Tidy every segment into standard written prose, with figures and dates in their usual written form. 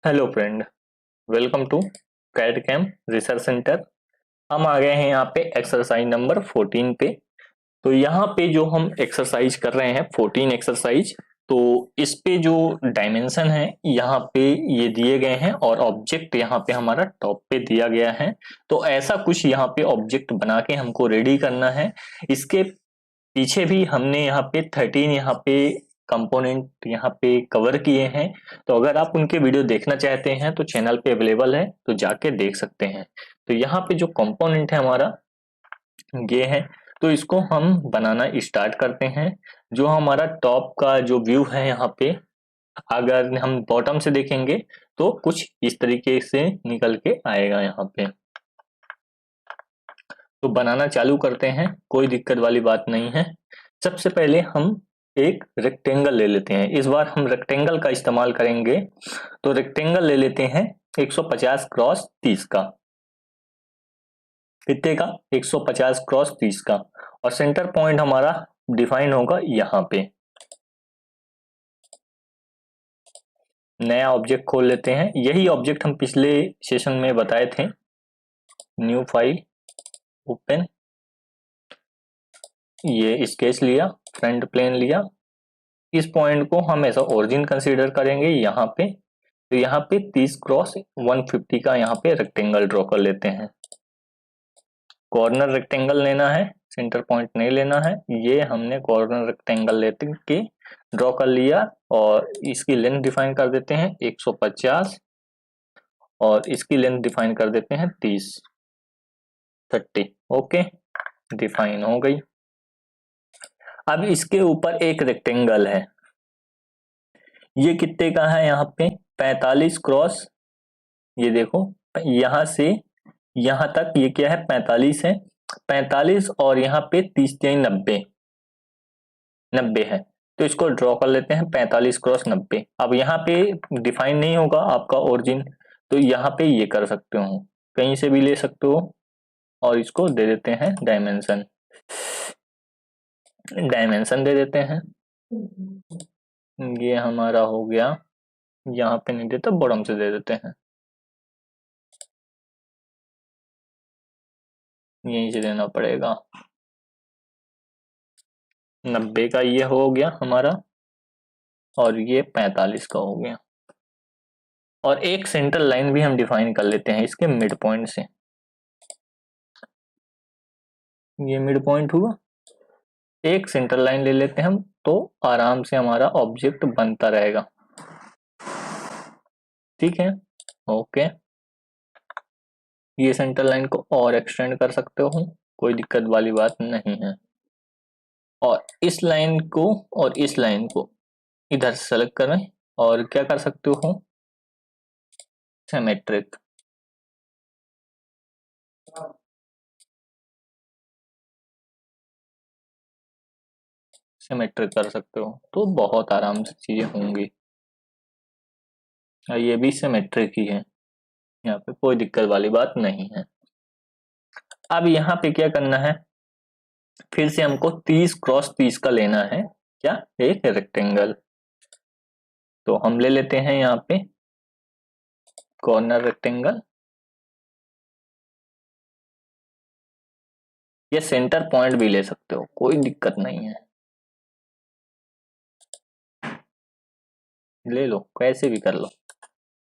Hello friend, welcome to CAD CAM research centre. हम आ गए हैं यहाँ पे एक्सरसाइज नंबर 14 पे। तो यहाँ पे जो हम एक्सरसाइज कर रहे हैं 14 एक्सरसाइज, तो इस पे जो डायमेंशन है यहाँ पे ये दिए गए हैं और ऑब्जेक्ट यहाँ पे हमारा टॉप पे दिया गया है। तो ऐसा कुछ यहाँ पे ऑब्जेक्ट बना के हमको रेडी करना है। इसके पीछे भी हमने यहाँ पे 13 यहाँ पे कंपोनेंट यहाँ पे कवर किए हैं। तो अगर आप उनके वीडियो देखना चाहते हैं तो चैनल पे अवेलेबल है, तो जाके देख सकते हैं। तो यहाँ पे जो कंपोनेंट है हमारा ये है। तो इसको हम बनाना स्टार्ट करते हैं। जो हमारा टॉप का जो व्यू है यहाँ पे, अगर हम बॉटम से देखेंगे तो कुछ इस तरीके से निकल के आएगा यहाँ पे। तो बनाना चालू करते हैं, कोई दिक्कत वाली बात नहीं है। सबसे पहले हम एक रेक्टेंगल ले लेते हैं। इस बार हम रेक्टेंगल का इस्तेमाल करेंगे। तो रेक्टेंगल ले लेते हैं 150 क्रॉस 30 का। कितने का? 150 क्रॉस 30 का। और सेंटर पॉइंट हमारा डिफाइन होगा यहाँ पे। नया ऑब्जेक्ट खोल लेते हैं। यही ऑब्जेक्ट हम पिछले सेशन में बताए थे। न्यू फाइल, ओपन, ये स्केच लिया, फ्रंट प्लेन लिया। इस पॉइंट को हम ऐसा ओरिजिन कंसीडर करेंगे यहाँ पे। तो यहाँ पे 30 क्रॉस 150 का यहाँ पे रेक्टेंगल ड्रॉ कर लेते हैं। कॉर्नर रेक्टेंगल लेना है, सेंटर पॉइंट नहीं लेना है। ये हमने कॉर्नर रेक्टेंगल लेते के ड्रॉ कर लिया। और इसकी लेंथ डिफाइन कर देते हैं 150 और इसकी लेंथ डिफाइन कर देते हैं 30 30। ओके, डिफाइन हो गई। अब इसके ऊपर एक रेक्टेंगल है, ये कितने का है? यहाँ पे 45 क्रॉस, ये देखो यहाँ से यहाँ तक ये क्या है? 45 है। 45 और यहाँ पे 30 3 90, 90 है। तो इसको ड्रॉ कर लेते हैं 45 क्रॉस 90। अब यहाँ पे डिफाइन नहीं होगा आपका ओरिजिन, तो यहाँ पे ये कर सकते हो, कहीं से भी ले सकते हो। और इसको दे देते हैं डायमेंशन, डायमेंशन दे देते हैं। ये हमारा हो गया। यहाँ पे नहीं देता, बॉटम से दे देते हैं, यहीं से देना पड़ेगा। 90 का ये हो गया हमारा और ये 45 का हो गया। और एक सेंटर लाइन भी हम डिफाइन कर लेते हैं इसके मिड पॉइंट से। ये मिड पॉइंट हुआ, एक सेंटर लाइन ले लेते हैं हम, तो आराम से हमारा ऑब्जेक्ट बनता रहेगा। ठीक है, ओके। ये सेंटर लाइन को और एक्सटेंड कर सकते हो, कोई दिक्कत वाली बात नहीं है। और इस लाइन को और इस लाइन को इधर सेलेक्ट करें और क्या कर सकते हो? सिमेट्रिक। सिमेट्रिक कर सकते हो तो बहुत आराम से चीजें होंगी। ये भी सिमेट्रिक ही है, यहाँ पे कोई दिक्कत वाली बात नहीं है। अब यहाँ पे क्या करना है? फिर से हमको 30 क्रॉस 30 का लेना है। क्या? एक रेक्टेंगल। तो हम ले लेते हैं यहाँ पे कॉर्नर रेक्टेंगल। ये सेंटर पॉइंट भी ले सकते हो, कोई दिक्कत नहीं है, ले लो, कैसे भी कर लो।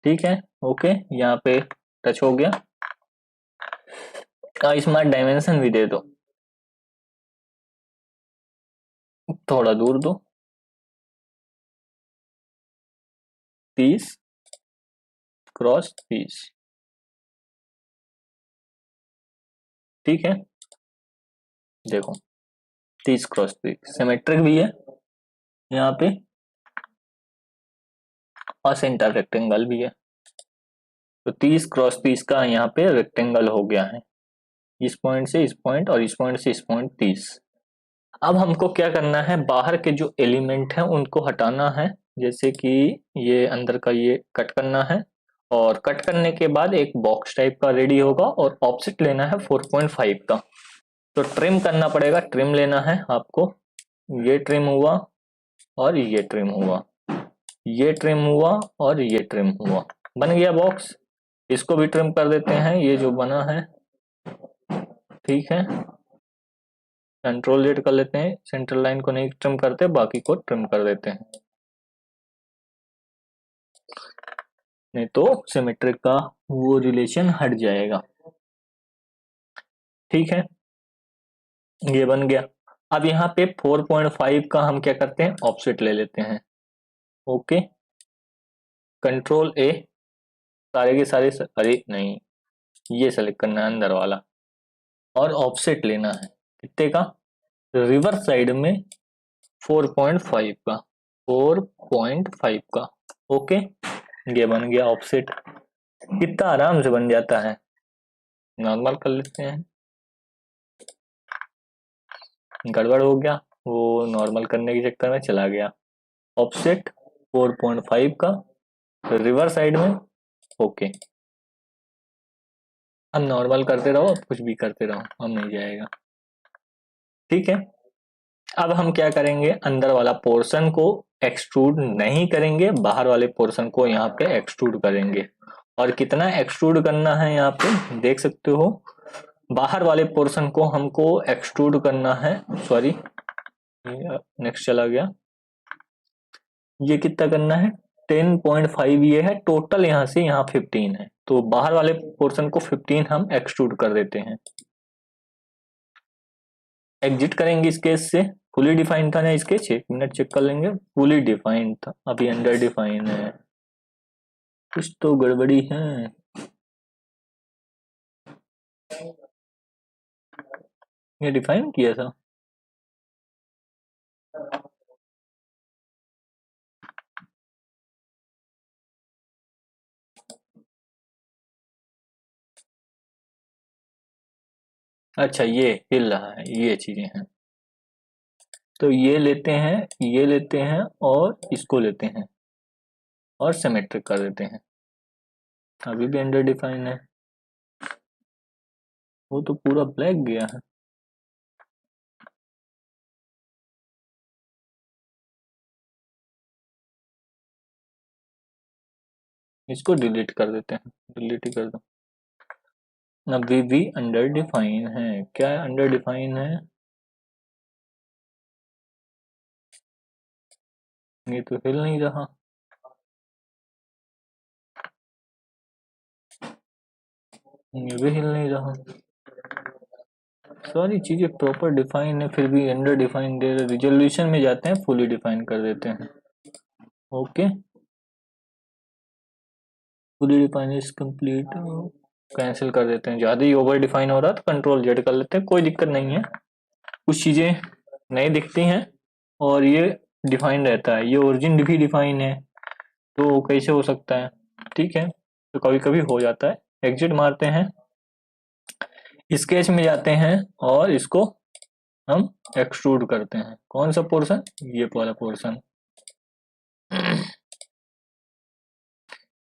ठीक है, ओके। यहाँ पे टच हो गया। स्मार्ट डायमेंशन भी दे दो, थोड़ा दूर दो। 30 क्रॉस 30। ठीक है, देखो 30 क्रॉस 30 सिमेट्रिक भी है यहाँ पे और सेंटर रेक्टेंगल भी है। तो 30 क्रॉस 30 का यहाँ पे रेक्टेंगल हो गया है। इस पॉइंट से इस पॉइंट और इस पॉइंट से इस पॉइंट 30। अब हमको क्या करना है? बाहर के जो एलिमेंट हैं उनको हटाना है। जैसे कि ये अंदर का ये कट करना है और कट करने के बाद एक बॉक्स टाइप का रेडी होगा और ऑफसेट लेना है 4.5 का। तो ट्रिम करना पड़ेगा, ट्रिम लेना है आपको। ये ट्रिम हुआ और ये ट्रिम हुआ, ये ट्रिम हुआ और ये ट्रिम हुआ, बन गया बॉक्स। इसको भी ट्रिम कर देते हैं, ये जो बना है, ठीक है। कंट्रोल जेड कर लेते हैं, सेंट्रल लाइन को नहीं ट्रिम करते, बाकी को ट्रिम कर देते हैं, नहीं तो सिमेट्रिक का वो रिलेशन हट जाएगा। ठीक है, ये बन गया। अब यहाँ पे 4.5 का हम क्या करते हैं, ऑफसेट ले लेते हैं। ओके, कंट्रोल ए, सारे के सारे अरे नहीं, ये सेलेक्ट करना है अंदर वाला, और ऑफसेट लेना है कितने का, रिवर्स साइड में 4.5 का, 4.5 का। ओके, ये बन गया ऑफसेट। कितना आराम से बन जाता है। नॉर्मल कर लेते हैं, गड़बड़ हो गया, वो नॉर्मल करने के चक्कर में चला गया। ऑफसेट 4.5 का, रिवर्स साइड में। ओके, हम नॉर्मल करते रहो, अब कुछ भी करते रहो, हम नहीं जाएगा। ठीक है, अब हम क्या करेंगे, अंदर वाला पोर्शन को एक्सट्रूड नहीं करेंगे, बाहर वाले पोर्शन को यहाँ पे एक्सट्रूड करेंगे। और कितना एक्सट्रूड करना है यहाँ पे देख सकते हो, बाहर वाले पोर्शन को हमको एक्सट्रूड करना है, सॉरी नेक्स्ट चला गया, ये कितना करना है 10.5, ये है टोटल, यहाँ से यहाँ 15 है, तो बाहर वाले पोर्शन को 15 हम एक्सट्रूड कर देते हैं। एग्जिट करेंगे इस केस से, फुली डिफाइंड था ना स्केच, 1 मिनट चेक कर लेंगे, फुली डिफाइंड था, अभी अंडर डिफाइन है, कुछ तो गड़बड़ी है। ये डिफाइन किया था, अच्छा ये हिल रहा है, ये चीजें हैं, तो ये लेते हैं, ये लेते हैं और इसको लेते हैं और सिमेट्रिक कर देते हैं, अभी भी अंडर डिफाइन है, वो तो पूरा ब्लैक गया है। इसको डिलीट कर देते हैं, डिलीट ही कर दो। अभी भी अंडर डिफाइन है, क्या अंडर डिफाइन है, ये तो हिल नहीं रहा, ये भी हिल नहीं रहा, सारी चीजें प्रॉपर डिफाइन है फिर भी अंडर डिफाइन दे रहे। रिजोल्यूशन में जाते हैं, फुली डिफाइन कर देते हैं। Okay, fully define is complete, cancel कर देते हैं, ज्यादा ही ओवर डिफाइन हो रहा तो कंट्रोल जेड कर लेते हैं, कोई दिक्कत नहीं है। कुछ चीजें नहीं दिखती हैं और ये डिफाइन रहता है, ये ओरिजिन भी डिफाइन है, तो कैसे हो सकता है, ठीक है, तो कभी कभी हो जाता है। एग्जिट मारते हैं, स्केच में जाते हैं और इसको हम एक्सट्रूड करते हैं, कौन सा पोर्शन, ये वाला पोर्शन,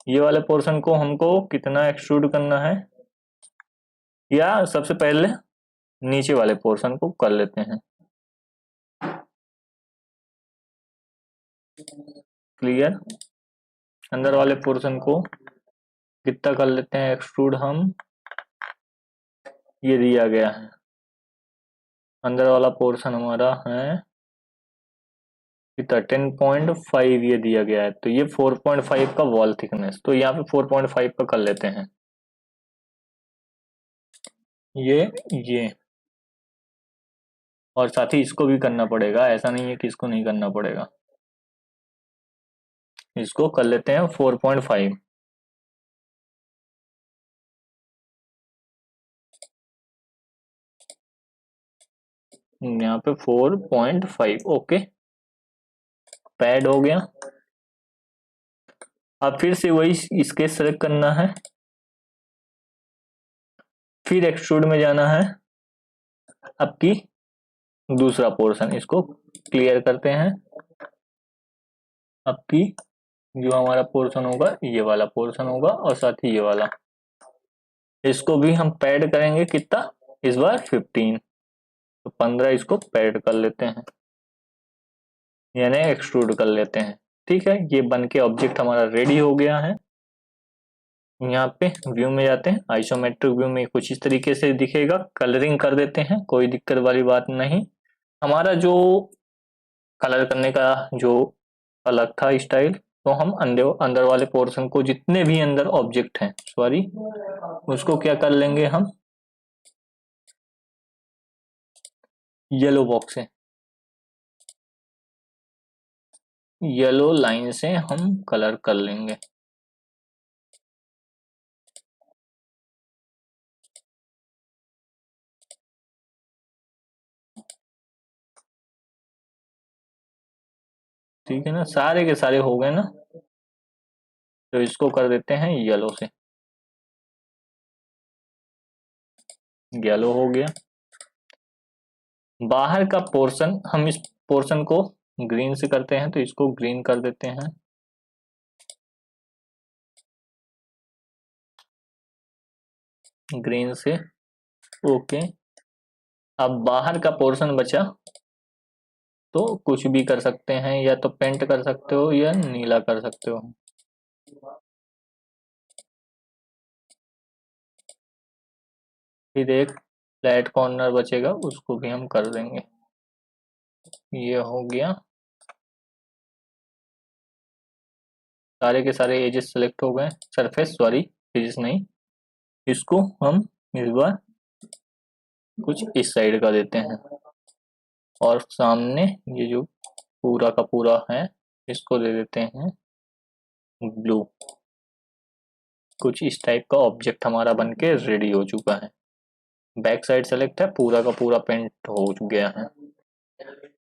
ये वाले पोर्शन को हमको कितना एक्सट्रूड करना है, या सबसे पहले नीचे वाले पोर्शन को कर लेते हैं, क्लियर, अंदर वाले पोर्शन को कितना कर लेते हैं एक्सट्रूड हम, ये दिया गया है, अंदर वाला पोर्शन हमारा है कितना 10.5, ये दिया गया है, तो ये 4.5 का वॉल थिकनेस, तो यहाँ पे 4.5 का कर लेते हैं, ये और साथ ही इसको भी करना पड़ेगा, ऐसा नहीं है कि इसको नहीं करना पड़ेगा, इसको कर लेते हैं 4.5, यहाँ पे 4.5। ओके, पैड हो गया। अब फिर से वही इसके सेलेक्ट करना है, फिर एक्सट्रूड में जाना है, अब की दूसरा पोर्शन इसको क्लियर करते हैं, अब की जो हमारा पोर्शन होगा ये वाला पोर्शन होगा और साथ ही ये वाला, इसको भी हम पैड करेंगे कितना, इस बार 15, तो 15 इसको पैड कर लेते हैं, यानी एक्सट्रूड कर लेते हैं। ठीक है, ये बन के ऑब्जेक्ट हमारा रेडी हो गया है। यहाँ पे व्यू में जाते हैं, आइसोमेट्रिक व्यू में कुछ इस तरीके से दिखेगा, कलरिंग कर देते हैं, कोई दिक्कत वाली बात नहीं। हमारा जो कलर करने का जो अलग था स्टाइल, तो हम अंदर अंदर वाले पोर्शन को, जितने भी अंदर ऑब्जेक्ट हैं, सॉरी, उसको क्या कर लेंगे हम, येलो बॉक्स से, येलो लाइन से हम कलर कर लेंगे। ठीक है ना, सारे के सारे हो गए ना, तो इसको कर देते हैं येलो से, येलो हो गया। बाहर का पोर्शन, हम इस पोर्शन को ग्रीन से करते हैं, तो इसको ग्रीन कर देते हैं। ग्रीन से, ओके। अब बाहर का पोर्शन बचा, तो कुछ भी कर सकते हैं, या तो पेंट कर सकते हो या नीला कर सकते हो। फिर एक फ्लैट कॉर्नर बचेगा, उसको भी हम कर देंगे। ये हो गया, सारे के सारे एजेस सेलेक्ट हो गए, सरफेस, सॉरी एजेस नहीं। इसको हम इस बार कुछ इस साइड का देते हैं, और सामने ये जो पूरा का पूरा है, इसको दे देते हैं ब्लू। कुछ इस टाइप का ऑब्जेक्ट हमारा बनके रेडी हो चुका है। बैक साइड सेलेक्ट है, पूरा का पूरा पेंट हो गया है।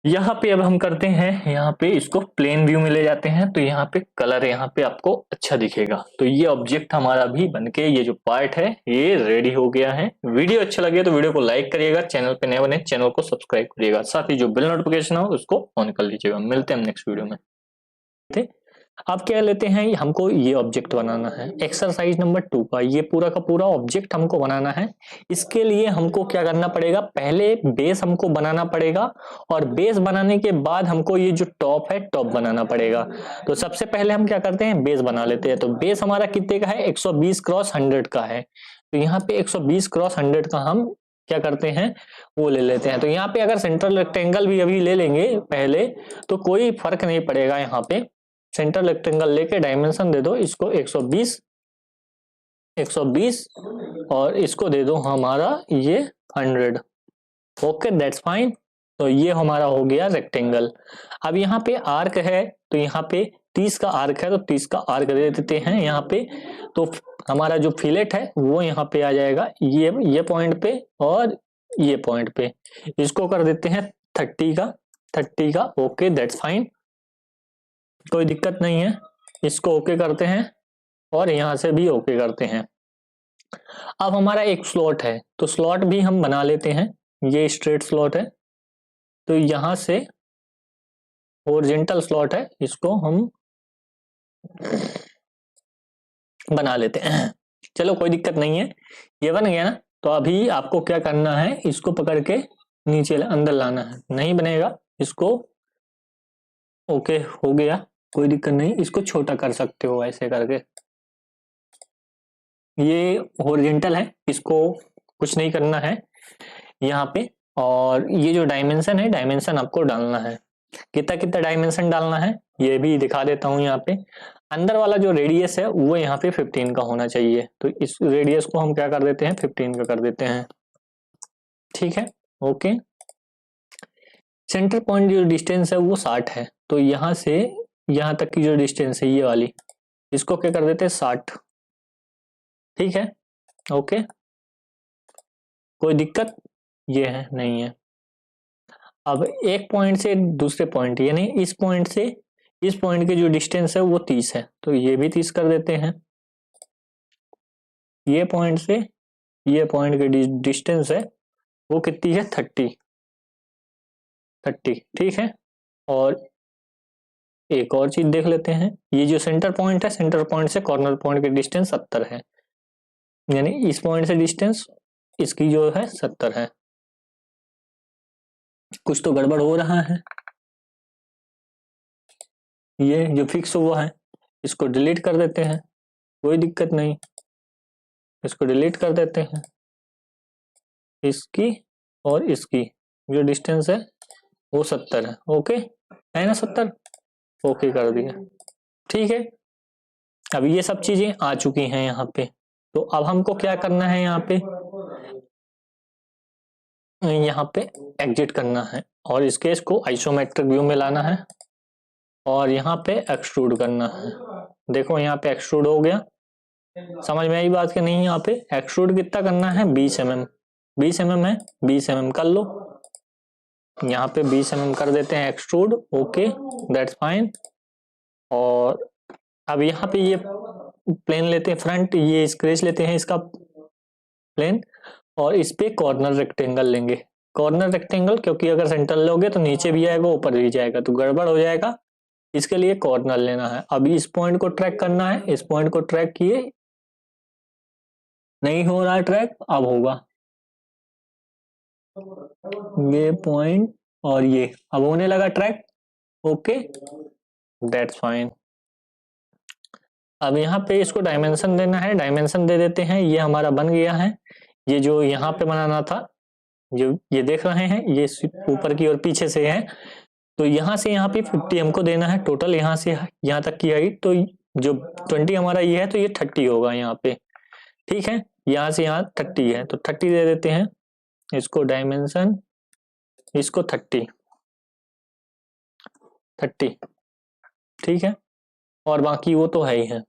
यहाँ पे अब हम करते हैं, यहाँ पे इसको प्लेन व्यू में ले जाते हैं, तो यहाँ पे कलर यहाँ पे आपको अच्छा दिखेगा। तो ये ऑब्जेक्ट हमारा भी बनके, ये जो पार्ट है ये रेडी हो गया है। वीडियो अच्छा लगे तो वीडियो को लाइक करिएगा, चैनल पे नए बने चैनल को सब्सक्राइब करिएगा, साथ ही जो बेल नोटिफिकेशन हो उसको ऑन कर लीजिएगा। मिलते हैं हम नेक्स्ट वीडियो में। अब क्या लेते हैं, हमको ये ऑब्जेक्ट बनाना है, एक्सरसाइज नंबर 2 का ये पूरा का पूरा ऑब्जेक्ट हमको बनाना है। इसके लिए हमको क्या करना पड़ेगा, पहले बेस हमको बनाना पड़ेगा, और बेस बनाने के बाद हमको ये जो टॉप है टॉप बनाना पड़ेगा। तो सबसे पहले हम क्या करते हैं, बेस बना लेते हैं। तो बेस हमारा कितने का है, 120 क्रॉस 100 का है। तो यहाँ पे 120 क्रॉस 100 का हम क्या करते हैं, वो ले लेते हैं। तो यहाँ पे अगर सेंट्रल रेक्टेंगल भी अभी ले लेंगे पहले, तो कोई फर्क नहीं पड़ेगा। यहाँ पे सेंट्रल रेक्टेंगल लेके डायमेंशन दे दो इसको 120 और इसको दे दो हमारा ये 100। Okay, that's fine. तो ये हमारा हो गया रेक्टेंगल। अब यहाँ पे आर्क है, तो यहाँ पे 30 का आर्क है, तो 30 का आर्क दे देते हैं यहाँ पे। तो हमारा जो फिलेट है वो यहाँ पे आ जाएगा, ये पॉइंट पे और ये पॉइंट पे। इसको कर देते हैं 30 का। ओके, दैट्स फाइन, कोई दिक्कत नहीं है। इसको ओके करते हैं, और यहां से भी ओके करते हैं। अब हमारा एक स्लॉट है, तो स्लॉट भी हम बना लेते हैं। ये स्ट्रेट स्लॉट है, तो यहां से हॉरिजॉन्टल स्लॉट है, इसको हम बना लेते हैं। चलो कोई दिक्कत नहीं है, ये बन गया ना। तो अभी आपको क्या करना है, इसको पकड़ के नीचे अंदर लाना है, नहीं बनेगा। इसको ओके हो गया, कोई दिक्कत नहीं, इसको छोटा कर सकते हो ऐसे करके। ये हॉरिजॉन्टल है, इसको कुछ नहीं करना है यहाँ पे। और ये जो डायमेंशन है, डायमेंशन आपको डालना है, कितना कितना डायमेंशन डालना है ये भी दिखा देता हूँ। यहाँ पे अंदर वाला जो रेडियस है वो यहाँ पे 15 का होना चाहिए, तो इस रेडियस को हम क्या कर देते हैं, 15 का कर देते हैं। ठीक है, ओके। सेंटर पॉइंट जो डिस्टेंस है वो 60 है, तो यहाँ से यहाँ तक की जो डिस्टेंस है ये वाली, इसको क्या कर देते हैं 60। ठीक है, ओके, कोई दिक्कत ये है नहीं है। अब एक पॉइंट से दूसरे पॉइंट, यानी इस पॉइंट से इस पॉइंट की जो डिस्टेंस है वो 30 है, तो ये भी 30 कर देते हैं। ये पॉइंट से ये पॉइंट की डिस्टेंस है वो कितनी है, 30। ठीक है। और एक और चीज देख लेते हैं, ये जो सेंटर पॉइंट है, सेंटर पॉइंट से कॉर्नर पॉइंट की डिस्टेंस 70 है, यानी इस पॉइंट से डिस्टेंस इसकी जो है 70 है। कुछ तो गड़बड़ हो रहा है, ये जो फिक्स हुआ है इसको डिलीट कर देते हैं, कोई दिक्कत नहीं। इसको डिलीट कर देते हैं, इसकी और इसकी जो डिस्टेंस है वो 70 है। ओके है ना 70, ओके कर दिया। ठीक है, अब ये सब चीजें आ चुकी हैं यहाँ पे। तो अब हमको क्या करना है, यहाँ पे एग्जिट करना है और इस केस को आइसोमेट्रिक व्यू में लाना है और यहाँ पे एक्सट्रूड करना है। देखो यहाँ पे एक्सट्रूड हो गया, समझ में आई बात कि नहीं? यहाँ पे एक्सट्रूड कितना करना है, 20 mm, 20 mm है, 20 mm कर लो, यहाँ पे 20 mm कर देते हैं एक्सट्रूड। Okay that's fine. और अब यहाँ पे ये प्लेन लेते हैं फ्रंट, ये स्क्रेच लेते हैं इसका प्लेन और इस पे कॉर्नर रेक्टेंगल लेंगे। कॉर्नर रेक्टेंगल क्योंकि अगर सेंटर लोगे तो नीचे भी आएगा ऊपर भी जाएगा तो गड़बड़ हो जाएगा, इसके लिए कॉर्नर लेना है। अभी इस पॉइंट को ट्रैक करना है, इस पॉइंट को ट्रैक किए, नहीं हो रहा है ट्रैक, अब होगा ये पॉइंट और ये अब होने लगा ट्रैक। Okay that's fine. अब यहाँ पे इसको डायमेंशन देना है, डायमेंशन दे देते हैं, ये हमारा बन गया है। ये जो यहाँ पे बनाना था, जो ये देख रहे हैं ये ऊपर की और पीछे से है, तो यहाँ से यहाँ पे 50 हमको देना है टोटल, यहाँ से यहाँ तक की हाइट। तो जो 20 हमारा ये है तो ये 30 होगा यहाँ पे। ठीक है, यहाँ से यहाँ 30 है तो 30 दे देते हैं, इसको डायमेंशन, इसको 30 ठीक है, और बाकी वो तो है ही है,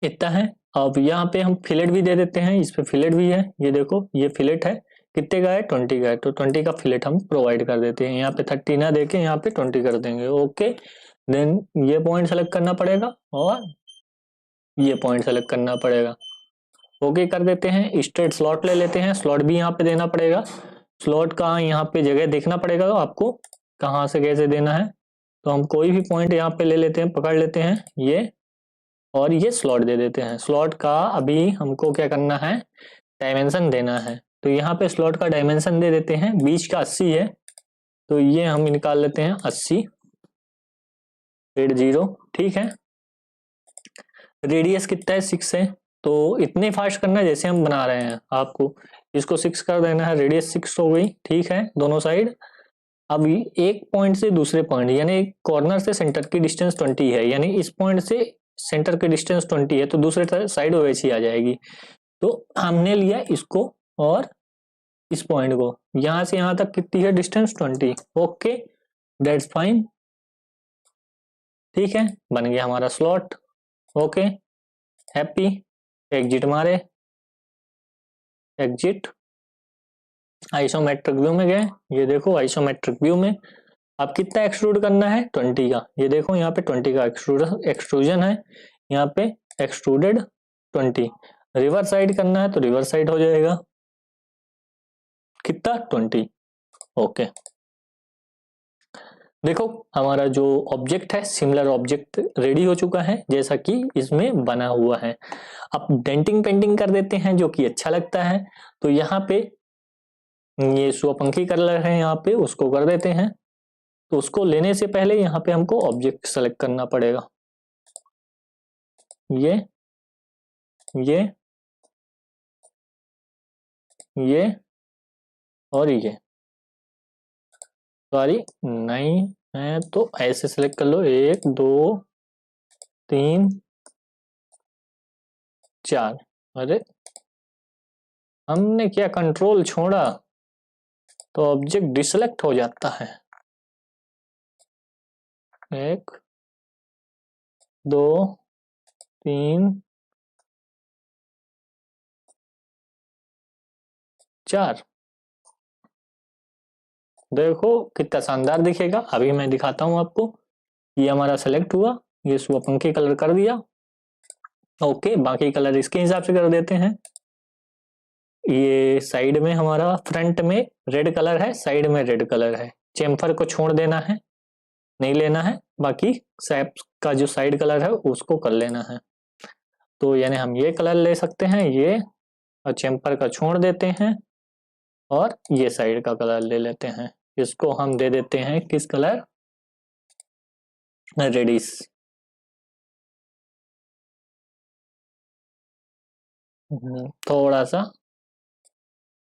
इतना है। अब यहाँ पे हम फिलेट भी दे देते हैं, इस पे फिलेट भी है, ये देखो ये फिलेट है, कितने का है 20 का है, तो 20 का फिलेट हम प्रोवाइड कर देते हैं। यहाँ पे 30 ना देके यहाँ पे 20 कर देंगे। ओके देन ये पॉइंट सेलेक्ट करना पड़ेगा और ये पॉइंट सेलेक्ट करना पड़ेगा। ओके कर देते हैं, स्ट्रेट स्लॉट ले लेते हैं, स्लॉट भी यहाँ पे देना पड़ेगा। स्लॉट का यहाँ पे जगह देखना पड़ेगा आपको कहाँ से कैसे देना है, तो हम कोई भी पॉइंट यहाँ पे ले लेते हैं, पकड़ लेते हैं ये, और ये स्लॉट दे देते हैं। स्लॉट का अभी हमको क्या करना है, डायमेंशन देना है, तो यहाँ पे स्लॉट का डायमेंशन दे देते हैं, बीच का 80 है तो ये हम निकाल लेते हैं 80 80। ठीक है, रेडियस कितना है 6 है, तो इतने फास्ट करना है जैसे हम बना रहे हैं, आपको इसको 6 कर देना है, रेडियस 6 हो गई। ठीक है दोनों साइड। अब एक पॉइंट से दूसरे पॉइंट यानी कॉर्नर से सेंटर की डिस्टेंस 20 है, यानी इस पॉइंट से सेंटर की डिस्टेंस 20 है तो दूसरे साइड वैसी आ जाएगी। तो हमने लिया इसको और इस पॉइंट को, यहां से यहां तक कितनी है डिस्टेंस 20। Okay that's fine. ठीक है बन गया हमारा स्लॉट। ओके हैप्पी, एग्जिट मारे, एग्जिट, आइसोमेट्रिक व्यू में गए, ये देखो आइसोमेट्रिक व्यू में अब कितना एक्सट्रूड करना है 20 का, ये देखो यहाँ पे 20 का एक्सट्रूजन है, यहाँ पे एक्सट्रूडेड 20। रिवर्स साइड करना है तो रिवर्स साइड हो जाएगा, कितना 20। ओके देखो हमारा जो ऑब्जेक्ट है सिमिलर ऑब्जेक्ट रेडी हो चुका है जैसा कि इसमें बना हुआ है। अब डेंटिंग पेंटिंग कर देते हैं जो कि अच्छा लगता है, तो यहाँ पे ये स्वपंखी कलर है, यहाँ पे उसको कर देते हैं। तो उसको लेने से पहले यहाँ पे हमको ऑब्जेक्ट सेलेक्ट करना पड़ेगा, ये और ये, सॉरी नहीं है तो ऐसे सेलेक्ट कर लो, 1 2 3 4। अरे हमने क्या कंट्रोल छोड़ा तो ऑब्जेक्ट डिसेलेक्ट हो जाता है। 1 2 3 4, देखो कितना शानदार दिखेगा। अभी मैं दिखाता हूं आपको, ये हमारा सेलेक्ट हुआ, ये स्वपंखी कलर कर दिया। ओके बाकी कलर इसके हिसाब से कर देते हैं। ये साइड में हमारा फ्रंट में रेड कलर है, साइड में रेड कलर है, चेम्फर को छोड़ देना है, नहीं लेना है, बाकी सैप का जो साइड कलर है उसको कर लेना है। तो यानी हम ये कलर ले सकते हैं, ये, और चेम्पर का छोड़ देते हैं और ये साइड का कलर ले लेते हैं। इसको हम दे देते हैं किस कलर, रेडिश। थोड़ा सा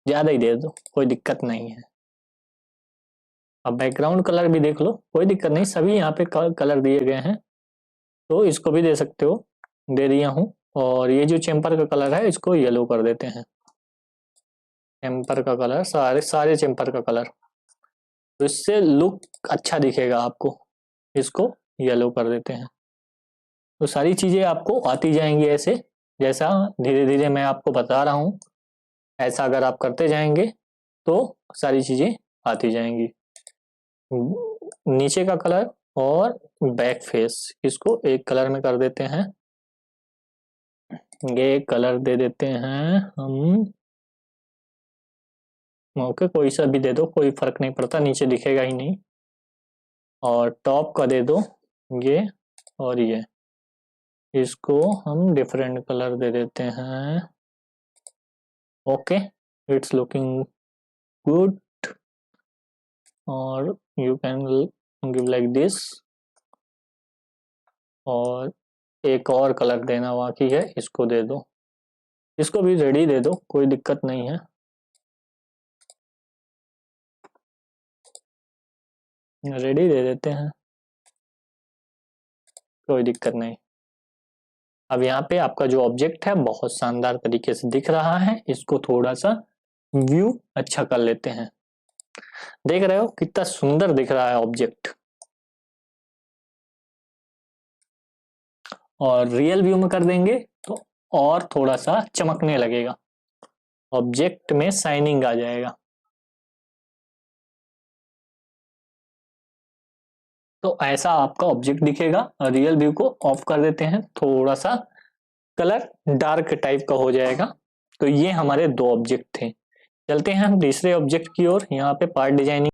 ज्यादा ही दे दो, कोई दिक्कत नहीं है। अब बैकग्राउंड कलर भी देख लो, कोई दिक्कत नहीं, सभी यहाँ पे कलर दिए गए हैं, तो इसको भी दे सकते हो, दे दिया हूँ। और ये जो चेम्पर का कलर है इसको येलो कर देते हैं, चेम्पर का कलर, सारे सारे चेम्पर का कलर, तो इससे लुक अच्छा दिखेगा आपको। इसको येलो कर देते हैं। तो सारी चीजें आपको आती जाएंगी ऐसे, जैसा धीरे धीरे मैं आपको बता रहा हूँ, ऐसा अगर आप करते जाएंगे तो सारी चीजें आती जाएंगी। नीचे का कलर और बैक फेस, इसको एक कलर में कर देते हैं। ये कलर दे देते हैं हम, ओके कोई सा भी दे दो, कोई फर्क नहीं पड़ता, नीचे दिखेगा ही नहीं। और टॉप का दे दो ये, और ये, इसको हम डिफरेंट कलर दे देते हैं। Okay, it's looking good. और you can give like this. और एक और कलर देना बाकी है, इसको दे दो, इसको भी रेडी दे दो, कोई दिक्कत नहीं है। रेडी दे देते हैं, कोई दिक्कत नहीं। अब यहाँ पे आपका जो ऑब्जेक्ट है बहुत शानदार तरीके से दिख रहा है, इसको थोड़ा सा व्यू अच्छा कर लेते हैं। देख रहे हो कितना सुंदर दिख रहा है ऑब्जेक्ट। और रियल व्यू में कर देंगे तो और थोड़ा सा चमकने लगेगा, ऑब्जेक्ट में शाइनिंग आ जाएगा। तो ऐसा आपका ऑब्जेक्ट दिखेगा। रियल व्यू को ऑफ कर देते हैं, थोड़ा सा कलर डार्क टाइप का हो जाएगा। तो ये हमारे दो ऑब्जेक्ट थे। चलते हैं हम तीसरे ऑब्जेक्ट की ओर। यहाँ पे पार्ट डिजाइनिंग